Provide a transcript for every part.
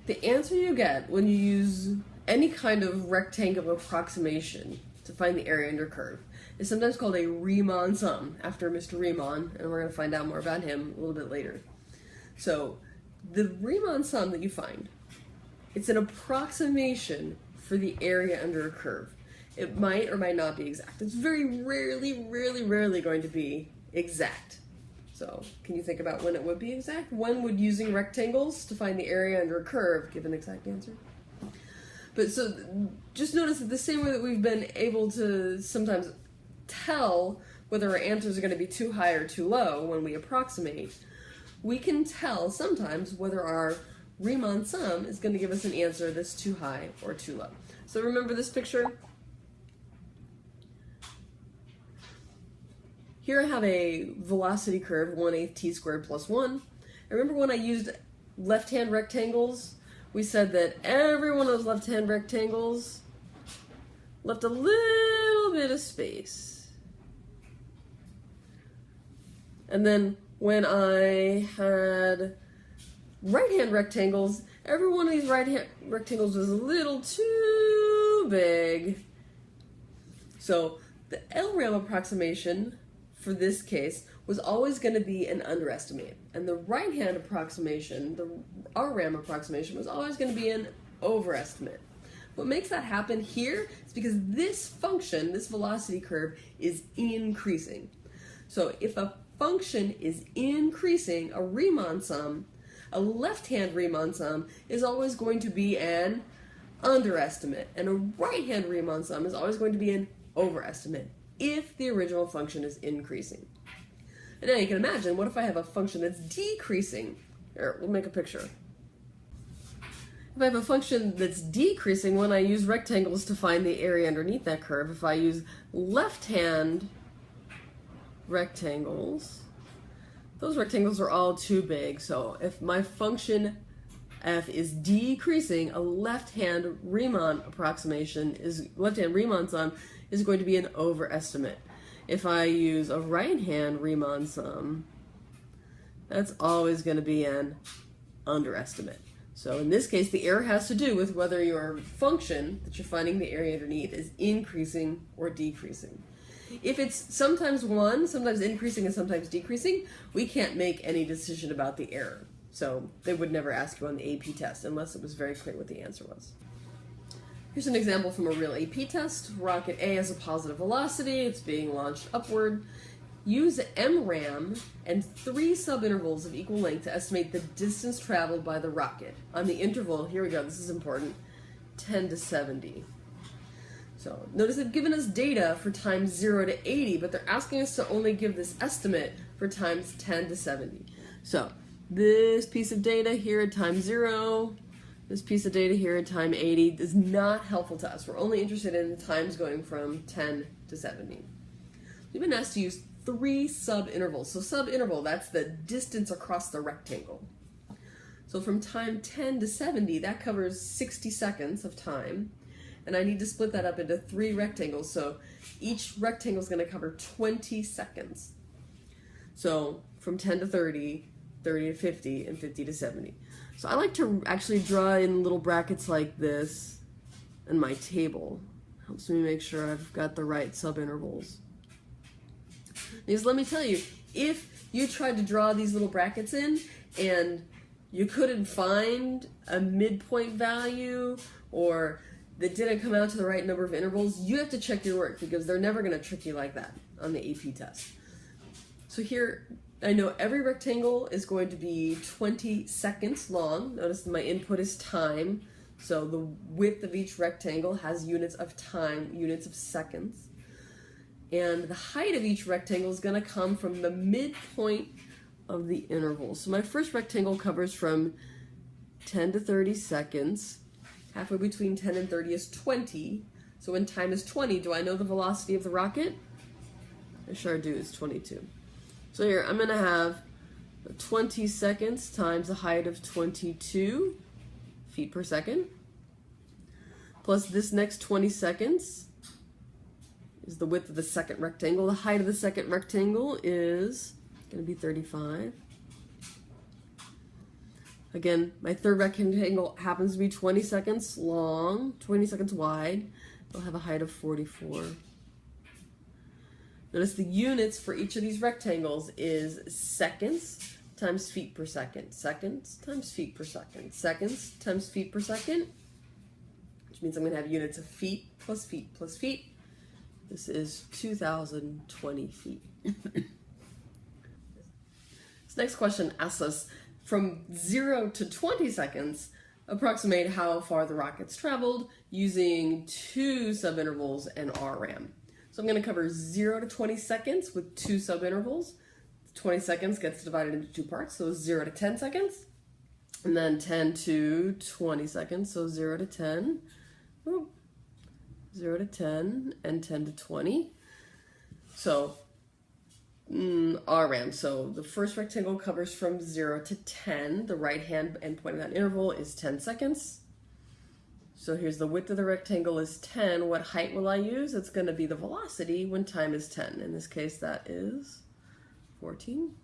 The answer you get when you use any kind of rectangle approximation to find the area under a curve is sometimes called a Riemann sum, after Mr. Riemann, and we're going to find out more about him a little bit later. So the Riemann sum that you find, it's an approximation for the area under a curve. It might or might not be exact. It's very rarely going to be exact. So can you think about when it would be exact? When would using rectangles to find the area under a curve give an exact answer? But so just notice that the same way that we've been able to sometimes tell whether our answers are going to be too high or too low when we approximate, we can tell sometimes whether our Riemann sum is going to give us an answer that's too high or too low. So remember this picture? Here I have a velocity curve, 1/8 t squared plus 1. I remember when I used left-hand rectangles, we said that every one of those left-hand rectangles left a little bit of space. And then when I had right-hand rectangles, every one of these right-hand rectangles was a little too big. So the LRAM approximation for this case was always going to be an underestimate, and the right-hand approximation, the RRAM approximation, was always going to be an overestimate. What makes that happen here is because this function, this velocity curve, is increasing. So if a function is increasing, a Riemann sum, a left-hand Riemann sum, is always going to be an underestimate, and a right-hand Riemann sum is always going to be an overestimate if the original function is increasing. And now you can imagine, what if I have a function that's decreasing? Here, we'll make a picture. If I have a function that's decreasing when I use rectangles to find the area underneath that curve, if I use left-hand rectangles, those rectangles are all too big. So if my function f is decreasing, a left-hand Riemann sum is going to be an overestimate. If I use a right-hand Riemann sum, that's always going to be an underestimate. So in this case, the error has to do with whether your function that you're finding the area underneath is increasing or decreasing. If it's sometimes one, sometimes increasing and sometimes decreasing, we can't make any decision about the error. So they would never ask you on the AP test unless it was very clear what the answer was. Here's an example from a real AP test. Rocket A has a positive velocity. It's being launched upward. Use MRAM and 3 subintervals of equal length to estimate the distance traveled by the rocket. On the interval, here we go, this is important, 10 to 70. So notice they've given us data for times 0 to 80, but they're asking us to only give this estimate for times 10 to 70. So this piece of data here at time 0, this piece of data here at time 80 is not helpful to us. We're only interested in the times going from 10 to 70. We've been asked to use 3 subintervals. So subinterval, that's the distance across the rectangle. So from time 10 to 70, that covers 60 seconds of time. And I need to split that up into 3 rectangles. So each rectangle is going to cover 20 seconds. So from 10 to 30, 30 to 50, and 50 to 70. So I like to actually draw in little brackets like this in my table. Helps me make sure I've got the right subintervals. Because let me tell you, if you tried to draw these little brackets in and you couldn't find a midpoint value or that didn't come out to the right number of intervals, you have to check your work because they're never going to trick you like that on the AP test. So here, I know every rectangle is going to be 20 seconds long. Notice my input is time. So the width of each rectangle has units of time, units of seconds. And the height of each rectangle is going to come from the midpoint of the interval. So my first rectangle covers from 10 to 30 seconds. Halfway between 10 and 30 is 20. So when time is 20, do I know the velocity of the rocket? I sure do, it's 22. So here, I'm going to have 20 seconds times the height of 22 feet per second, plus this next 20 seconds is the width of the second rectangle. The height of the second rectangle is going to be 35. Again, my third rectangle happens to be 20 seconds long, 20 seconds wide. It'll have a height of 44. Notice the units for each of these rectangles is seconds times feet per second, seconds times feet per second, seconds times feet per second, which means I'm going to have units of feet plus feet plus feet. This is 2,020 feet. This next question asks us, from 0 to 20 seconds, approximate how far the rocket's traveled using 2 subintervals and RRAM. So I'm going to cover 0 to 20 seconds with 2 subintervals. 20 seconds gets divided into 2 parts, so 0 to 10 seconds. And then 10 to 20 seconds, so 0 to 10. Ooh. 0 to 10 and 10 to 20. So RRAM. So the first rectangle covers from 0 to 10. The right hand endpoint of that interval is 10 seconds. So here's the width of the rectangle is 10. What height will I use? It's going to be the velocity when time is 10. In this case, that is 14.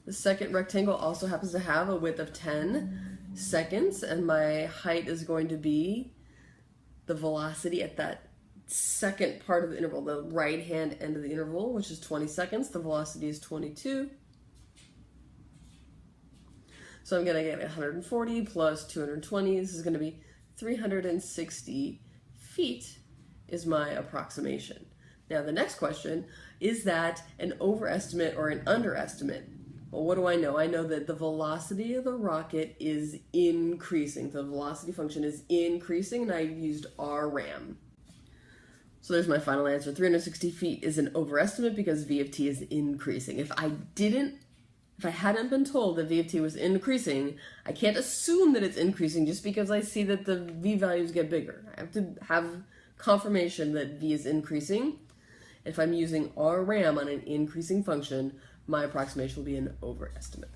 The second rectangle also happens to have a width of 10 seconds, and my height is going to be the velocity at that second part of the interval, the right hand end of the interval, which is 20 seconds. The velocity is 22. So I'm going to get 140 plus 220. This is going to be 360 feet is my approximation. Now the next question, is that an overestimate or an underestimate? Well, what do I know? I know that the velocity of the rocket is increasing. The velocity function is increasing, and I used RRAM. So there's my final answer. 360 feet is an overestimate because V of t is increasing. If I hadn't been told that V of t was increasing, I can't assume that it's increasing just because I see that the V values get bigger. I have to have confirmation that V is increasing. If I'm using RRAM on an increasing function, my approximation will be an overestimate.